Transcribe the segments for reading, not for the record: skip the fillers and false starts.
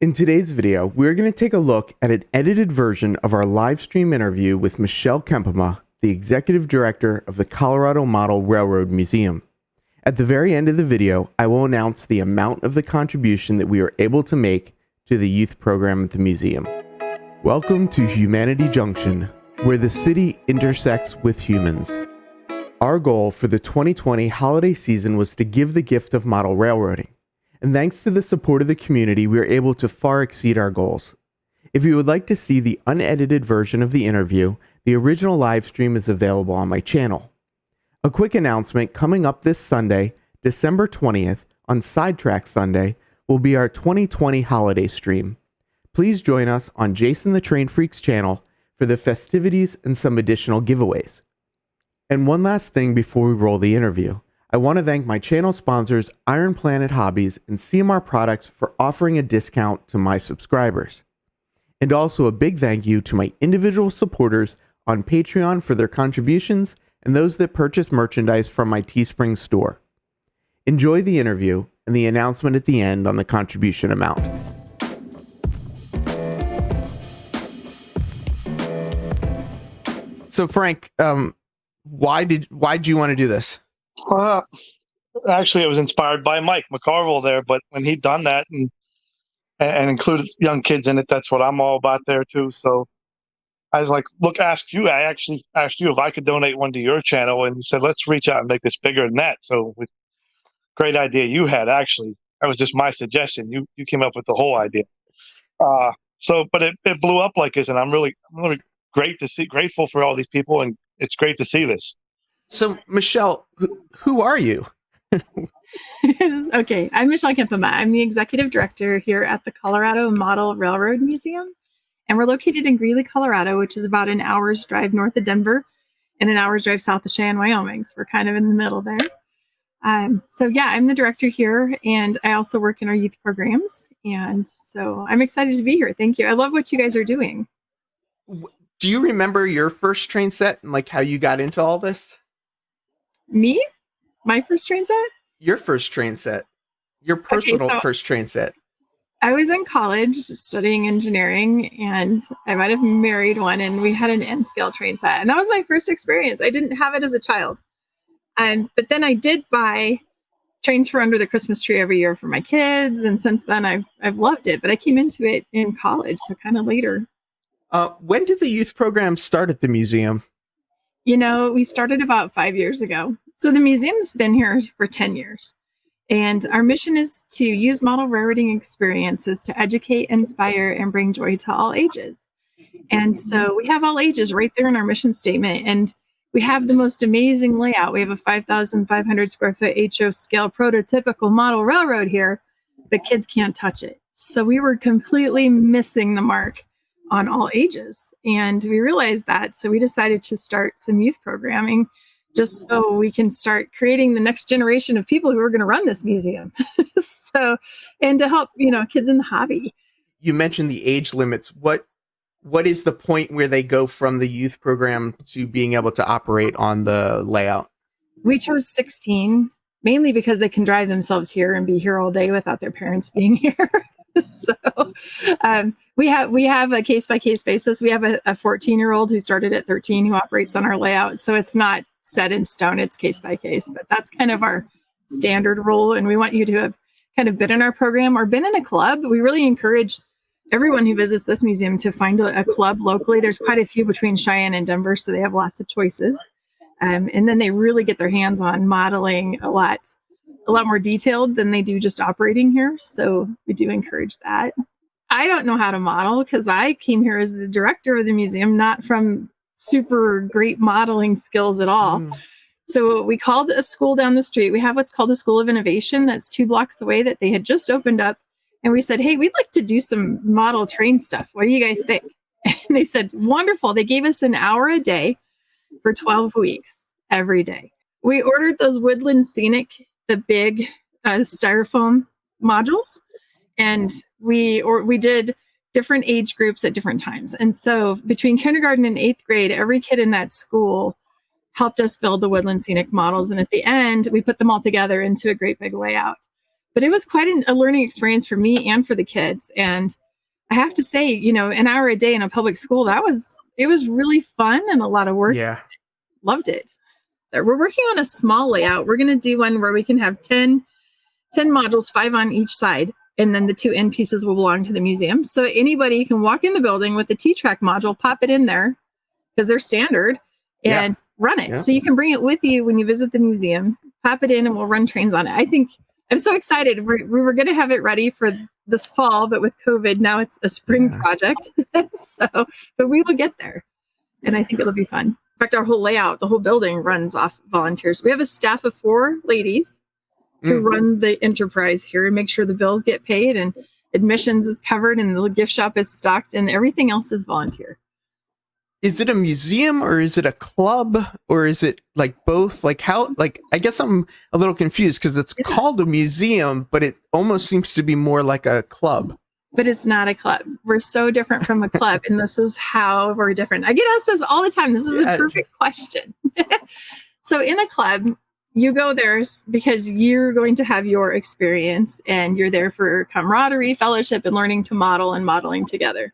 In today's video, we're going to take a look at an edited version of our live stream interview with Michelle Kempema, the Executive Director of the Colorado Model Railroad Museum. At the very end of the video, I will announce the amount of the contribution that we are able to make to the youth program at the museum. Welcome to Humanity Junction, where the city intersects with humans. Our goal for the 2020 holiday season was to give the gift of model railroading. And thanks to the support of the community, we were able to far exceed our goals. If you would like to see the unedited version of the interview, the original live stream is available on my channel. A quick announcement: coming up this Sunday, December 20th, on T-Trak Sunday, will be our 2020 holiday stream. Please join us on Jason the Train Freak's channel for the festivities and some additional giveaways. And one last thing before we roll the interview. I want to thank my channel sponsors, Iron Planet Hobbies and CMR Products, for offering a discount to my subscribers. And also a big thank you to my individual supporters on Patreon for their contributions and those that purchase merchandise from my Teespring store. Enjoy the interview and the announcement at the end on the contribution amount. So Frank, why did you want to do this? Actually, it was inspired by Mike McCarville there, but when he'd done that and included young kids in it, that's what I'm all about there too. So I was like, look, I actually asked you if I could donate one to your channel, and you said, let's reach out and make this bigger than that. So great idea you had, actually. That was just my suggestion. You came up with the whole idea. But it blew up like this, and I'm really grateful for all these people, and it's great to see this. So, Michelle, who are you? Okay, I'm Michelle Kempema. I'm the executive director here at the Colorado Model Railroad Museum, and we're located in Greeley, Colorado, which is about an hour's drive north of Denver and an hour's drive south of Cheyenne, Wyoming. So we're kind of in the middle there. So yeah, I'm the director here, and I also work in our youth programs, and so I'm excited to be here. Thank you. I love what you guys are doing. Do you remember your first train set and like how you got into all this? Me? My first train set? Your first train set. Your personal first train set. I was in college studying engineering, and I might have married one, and we had an N-scale train set. And that was my first experience. I didn't have it as a child. But then I did buy trains for under the Christmas tree every year for my kids. And since then, I've loved it. But I came into it in college, so kind of later. When did the youth program start at the museum? You know, we started about 5 years ago. So the museum's been here for 10 years. And our mission is to use model railroading experiences to educate, inspire, and bring joy to all ages. And so we have all ages right there in our mission statement. And we have the most amazing layout. We have a 5,500 square foot HO scale prototypical model railroad here, but kids can't touch it. So we were completely missing the mark on all ages. And we realized that. So we decided to start some youth programming just so we can start creating the next generation of people who are going to run this museum. And to help, kids in the hobby. You mentioned the age limits. What is the point where they go from the youth program to being able to operate on the layout? We chose 16, mainly because they can drive themselves here and be here all day without their parents being here. So we have a case-by-case basis. We have a 14-year-old who started at 13 who operates on our layout. So it's not set in stone, it's case-by-case. But that's kind of our standard rule. And we want you to have kind of been in our program or been in a club. We really encourage everyone who visits this museum to find a club locally. There's quite a few between Cheyenne and Denver, so they have lots of choices. And then they really get their hands on modeling a lot more detailed than they do just operating here. So we do encourage that. I don't know how to model because I came here as the director of the museum, not from super great modeling skills at all. So we called a school down the street. We have what's called a School of Innovation that's 2 blocks away that they had just opened up. And we said, hey, we'd like to do some model train stuff. What do you guys think? And they said, wonderful. They gave us an hour a day for 12 weeks every day. We ordered those Woodland Scenic, the big styrofoam modules, and we did different age groups at different times. And so between kindergarten and 8th grade, every kid in that school helped us build the Woodland Scenic models. And at the end, we put them all together into a great big layout. But it was quite a learning experience for me and for the kids. And I have to say, an hour a day in a public school, it was really fun and a lot of work. Yeah. Loved it. We're working on a small layout. We're going to do one where we can have 10 modules, 5 on each side. And then the 2 end pieces will belong to the museum. So anybody can walk in the building with the T-Trak module, pop it in there because they're standard, and run it. Yeah. So you can bring it with you when you visit the museum, pop it in, and we'll run trains on it. I'm so excited. We were going to have it ready for this fall, but with COVID, now it's a spring project. But we will get there. And I think it'll be fun. In fact, our whole layout, the whole building runs off volunteers. We have a staff of 4 ladies who run the enterprise here and make sure the bills get paid and admissions is covered and the gift shop is stocked and everything else is volunteer. Is it a museum or is it a club or is it like both? Like how, I guess I'm a little confused because it's called a museum, but it almost seems to be more like a club. But it's not a club. We're so different from a club. And this is how we're different. I get asked this all the time. This is a perfect question. So in a club, you go there because you're going to have your experience and you're there for camaraderie, fellowship, and learning to model and modeling together.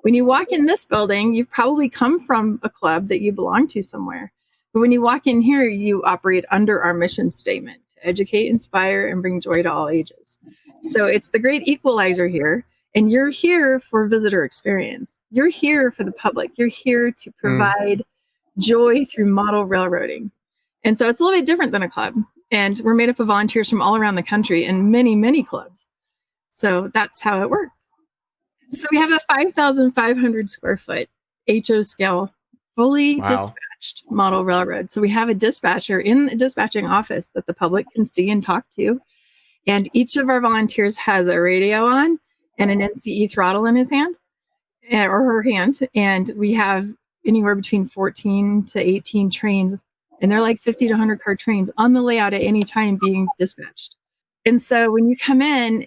When you walk in this building, you've probably come from a club that you belong to somewhere. But when you walk in here, you operate under our mission statement to educate, inspire, and bring joy to all ages. So it's the great equalizer here. And you're here for visitor experience. You're here for the public. You're here to provide joy through model railroading. And so it's a little bit different than a club. And we're made up of volunteers from all around the country and many, many clubs. So that's how it works. So we have a 5,500 square foot HO scale, fully dispatched model railroad. So we have a dispatcher in the dispatching office that the public can see and talk to. And each of our volunteers has a radio on and an NCE throttle in his hand or her hand. And we have anywhere between 14 to 18 trains. And they're like 50 to 100 car trains on the layout at any time being dispatched. And so when you come in,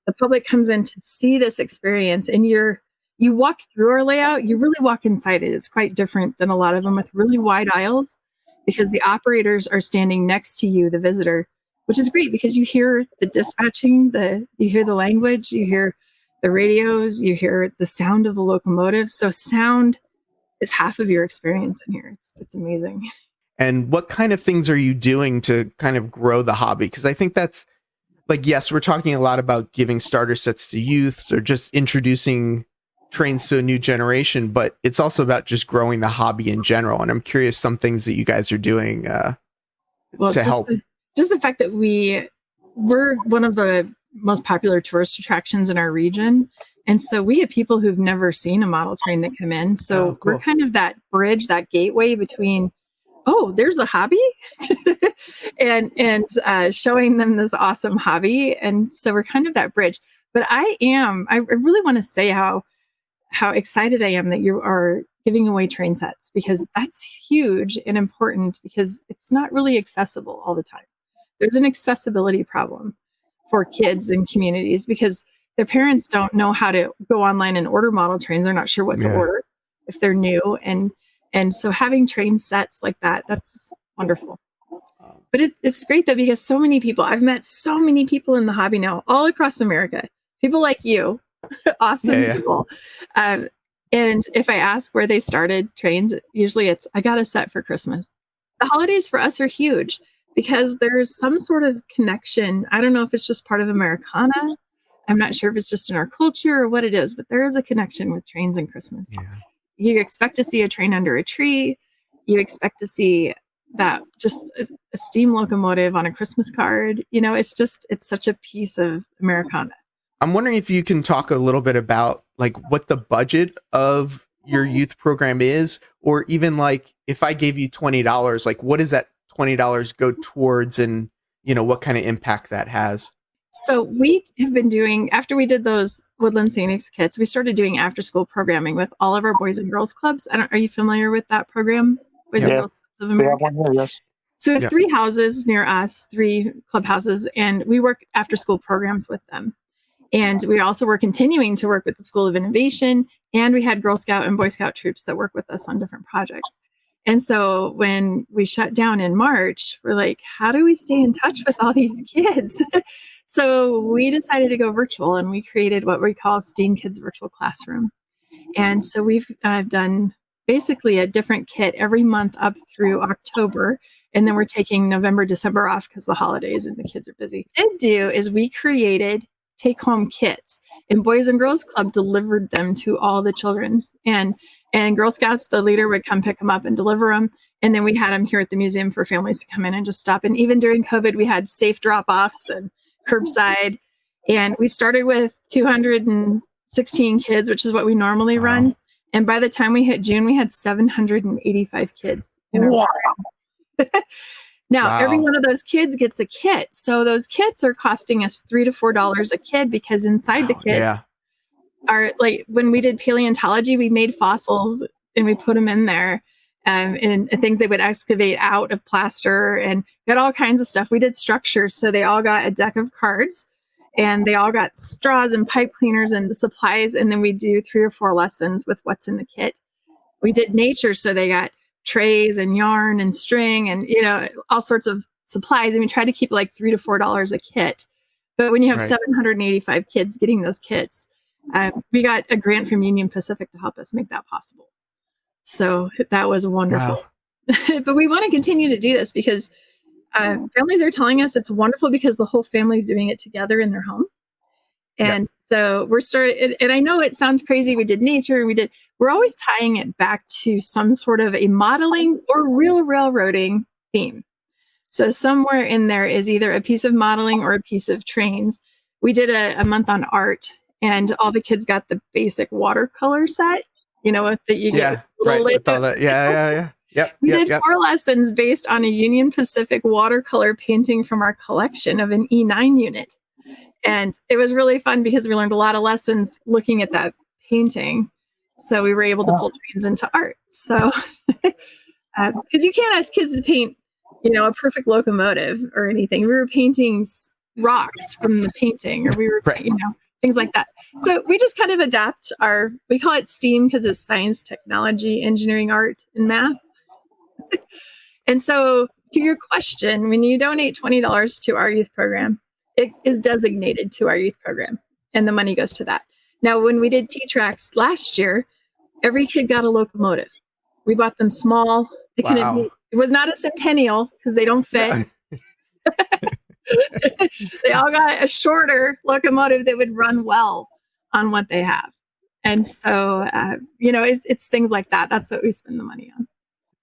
the public comes in to see this experience and you walk through our layout, you really walk inside it. It's quite different than a lot of them with really wide aisles because the operators are standing next to you, the visitor, which is great because you hear the dispatching, you hear the language, you hear the radios, you hear the sound of the locomotive. So sound is half of your experience in here. It's amazing. And what kind of things are you doing to kind of grow the hobby? Because I think that's yes, we're talking a lot about giving starter sets to youths or just introducing trains to a new generation, but it's also about just growing the hobby in general. And I'm curious some things that you guys are doing to help. Just the fact that we're one of the most popular tourist attractions in our region. And so we have people who've never seen a model train that come in. So we're kind of that bridge, that gateway between there's a hobby and showing them this awesome hobby. And so we're kind of that bridge. But I really want to say how excited I am that you are giving away train sets because that's huge and important because it's not really accessible all the time. There's an accessibility problem for kids and communities because their parents don't know how to go online and order model trains. They're not sure what to order if they're new. And so having train sets like that, that's wonderful. But it's great though, because so many people, I've met so many people in the hobby now, all across America, people like you, awesome people. And if I ask where they started trains, usually it's, I got a set for Christmas. The holidays for us are huge because there's some sort of connection. I don't know if it's just part of Americana. I'm not sure if it's just in our culture or what it is, but there is a connection with trains and Christmas. Yeah. You expect to see a train under a tree. You expect to see that just a steam locomotive on a Christmas card. It's such a piece of Americana. I'm wondering if you can talk a little bit about what the budget of your youth program is, or even if I gave you $20, what does that $20 go towards and, what kind of impact that has? So we have been doing, after we did those Woodland Scenics kits, we started doing after school programming with all of our boys and girls clubs. Are you familiar with that program? Boys and Girls Clubs of America. Yes. So we have 3 houses near us, 3 clubhouses, and we work after school programs with them. And we also were continuing to work with the School of Innovation, and we had Girl Scout and Boy Scout troops that work with us on different projects. And so when we shut down in March, we're like, how do we stay in touch with all these kids? So we decided to go virtual, and we created what we call STEAM Kids Virtual Classroom. And so we've done basically a different kit every month up through October. And then we're taking November, December off because the holidays and the kids are busy. What we did do is we created take-home kits, and Boys and Girls Club delivered them to all the children's. And Girl Scouts, the leader, would come pick them up and deliver them. And then we had them here at the museum for families to come in and just stop. And even during COVID, we had safe drop-offs and curbside. And we started with 216 kids, which is what we normally run. And by the time we hit June, we had 785 kids in our program. Now, every one of those kids gets a kit. So those kits are costing us $3 to $4 a kid, because inside the kits are, like, when we did paleontology, we made fossils and we put them in there, and things they would excavate out of plaster, and got all kinds of stuff. We did structures. So they all got a deck of cards, and they all got straws and pipe cleaners and the supplies. And then we do 3 or 4 lessons with what's in the kit. We did nature. So they got trays and yarn and string and, all sorts of supplies. And we try to keep like $3 to $4 a kit. But when you have 785 kids getting those kits, we got a grant from Union Pacific to help us make that possible. So that was wonderful. Wow. But we want to continue to do this because families are telling us it's wonderful because the whole family's doing it together in their home. And so we're starting, and I know it sounds crazy. We did nature, we're always tying it back to some sort of a modeling or real railroading theme. So somewhere in there is either a piece of modeling or a piece of trains. We did a month on art, and all the kids got the basic watercolor set, that you get. With all that. We did 4 lessons based on a Union Pacific watercolor painting from our collection of an E9 unit. And it was really fun because we learned a lot of lessons looking at that painting. So we were able to pull trains into art. So, because you can't ask kids to paint, a perfect locomotive or anything. We were painting rocks from the painting, or we were, things like that. So we just kind of adapt we call it STEAM because it's science, technology, engineering, art, and math. And so to your question, when you donate $20 to our youth program, it is designated to our youth program, and the money goes to that. Now, when we did T-Traks last year, every kid got a locomotive. We bought them small. It was not a Centennial because they don't fit. They all got a shorter locomotive that would run well on what they have. And so, it's things like that. That's what we spend the money on.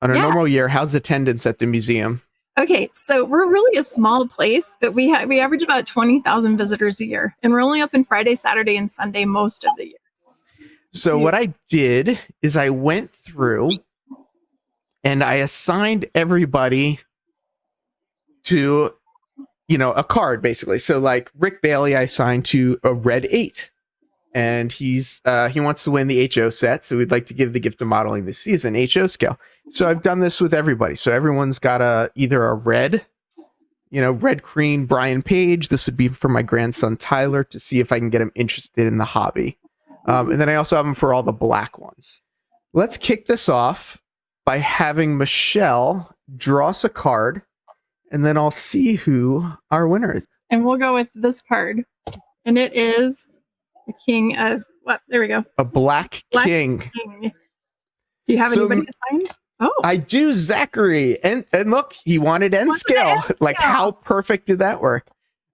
On a normal year, how's attendance at the museum? Okay, so we're really a small place, but we average about 20,000 visitors a year, and we're only open Friday, Saturday, and Sunday most of the year. So what I did is I went through and I assigned everybody to, a card basically. So like Rick Bailey, I assigned to a red 8, and he wants to win the HO set. So we'd like to give the gift of modeling this season, HO scale. So I've done this with everybody. So everyone's got either a red, red cream Brian Page. This would be for my grandson Tyler to see if I can get him interested in the hobby. And then I also have them for all the black ones. Let's kick this off by having Michelle draw us a card, and then I'll see who our winner is. And we'll go with this card. And it is the king of what? There we go. A black king. Do you have anybody to sign? Oh, I do, Zachary. And look, he wanted N scale. Like, how perfect did that work?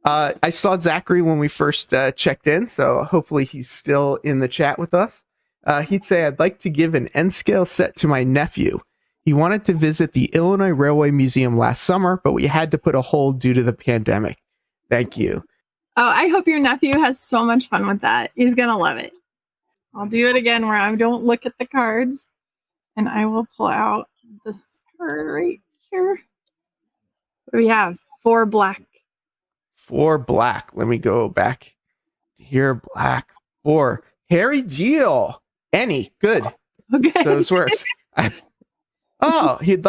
I saw Zachary when we first checked in, so hopefully he's still in the chat with us. He'd say, I'd like to give an N scale set to my nephew. He wanted to visit the Illinois Railway Museum last summer, but we had to put a hold due to the pandemic. Thank you. Oh, I hope your nephew has so much fun with that. He's going to love it. I'll do it again where I don't look at the cards, and I will pull out this card right here. What do we have? 4 black. 4 black. Let me go back here. Black. 4. Harry Deal. Any. Good. Okay. So this works. He'd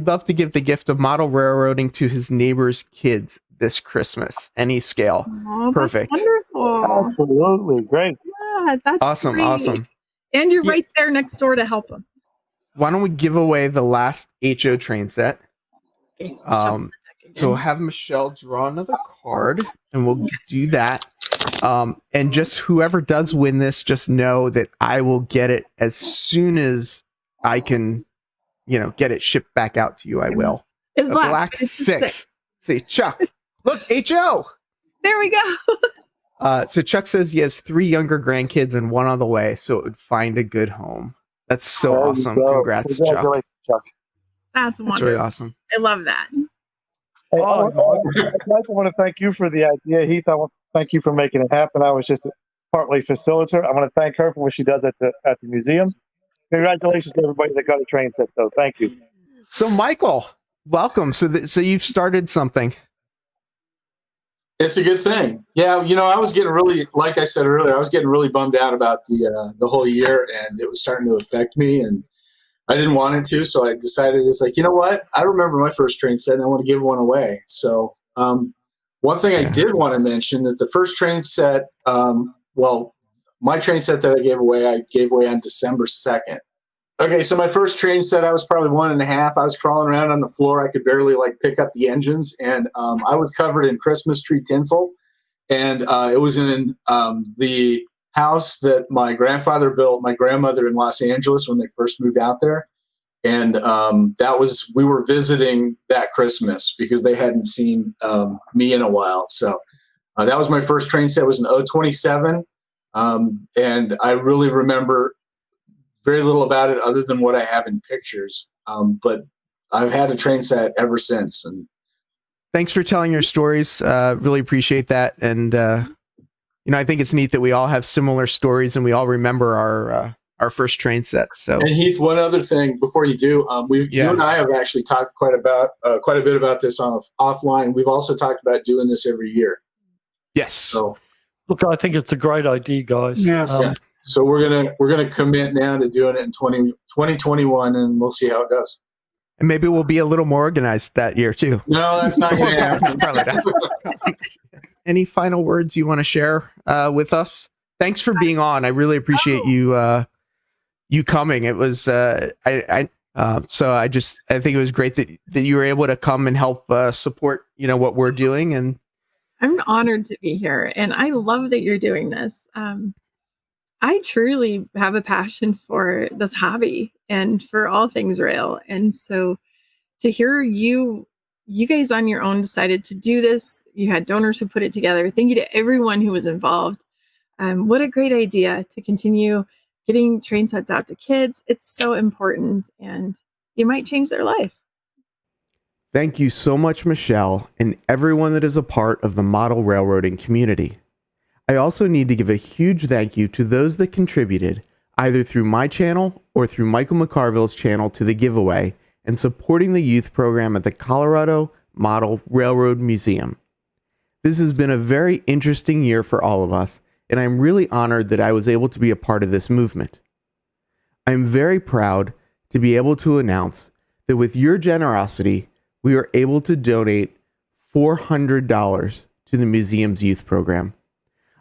love to give the gift of model railroading to his neighbor's kids this Christmas. Any scale. Oh, perfect. That's wonderful. Absolutely. Great. Yeah, that's awesome. Great. Awesome. And you're right there next door to help him. Why don't we give away the last HO train set? Okay, So we'll have Michelle draw another card, and we'll do that. And just whoever does win this, just know that I will get it as soon as I can, get it shipped back out to you. I will. It's A black. black but it's a 6. See, Chuck. Look, HO. There we go. So Chuck says he has 3 younger grandkids and 1 on the way, so it would find a good home. That's so There you awesome. go. Congrats, Chuck. Congratulations, Chuck. That's That's wonderful. really awesome. I love that. Hey, I want to thank you for the idea, Heath. I want to thank you for making it happen. I was just partly facilitator. I want to thank her for what she does at the museum. Congratulations to everybody that got a train set, though. Thank you. So, Michael, welcome. So you've started something. It's a good thing. Yeah, I was getting really, like I said earlier, I was getting really bummed out about the whole year, and it was starting to affect me, and I didn't want it to, so I decided it's like, you know what? I remember my first train set, and I want to give one away. So one thing I did want to mention that the first train set, my train set that I gave away on December 2nd. Okay, so my first train set, I was probably 1.5. I was crawling around on the floor. I could barely pick up the engines, and I was covered in Christmas tree tinsel, and it was in the house that my grandfather built my grandmother in Los Angeles when they first moved out there. And we were visiting that Christmas because they hadn't seen me in a while. So that was my first train set. It was an 027. And I really remember very little about it other than what I have in pictures. But I've had a train set ever since. And Thanks for telling your stories. Really appreciate that. And, I think it's neat that we all have similar stories and we all remember our first train set. So, and Heath, one other thing before you do, you and I have actually talked quite a bit about this offline. We've also talked about doing this every year. yes. So, Look, I think it's a great idea, guys. yeah. So we're gonna commit now to doing it in 2021, and we'll see how it goes. And maybe we'll be a little more organized that year too. No, that's not going to happen. Probably not. Any final words you want to share with us? Thanks for being on. I really appreciate you coming. It was so I think it was great that you were able to come and help support what we're doing. And I'm honored to be here, and I love that you're doing this. I truly have a passion for this hobby and for all things rail. And so to hear you guys on your own decided to do this, you had donors who put it together. Thank you to everyone who was involved. What a great idea to continue getting train sets out to kids. It's so important, and you might change their life. thank you so much, Michelle, and everyone that is a part of the model railroading community. I also need to give a huge thank you to those that contributed, either through my channel or through Michael McCarville's channel, to the giveaway and supporting the youth program at the Colorado Model Railroad Museum. This has been a very interesting year for all of us, and I'm really honored that I was able to be a part of this movement. I'm very proud to be able to announce that with your generosity, we are able to donate $400 to the museum's youth program.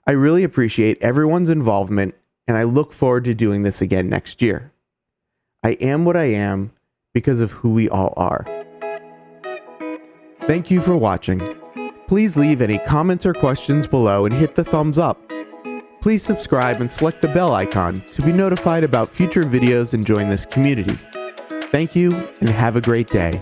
I really appreciate everyone's involvement, and I look forward to doing this again next year. I am what I am because of who we all are. Thank you for watching. Please leave any comments or questions below and hit the thumbs up. Please subscribe and select the bell icon to be notified about future videos and join this community. Thank you, and have a great day.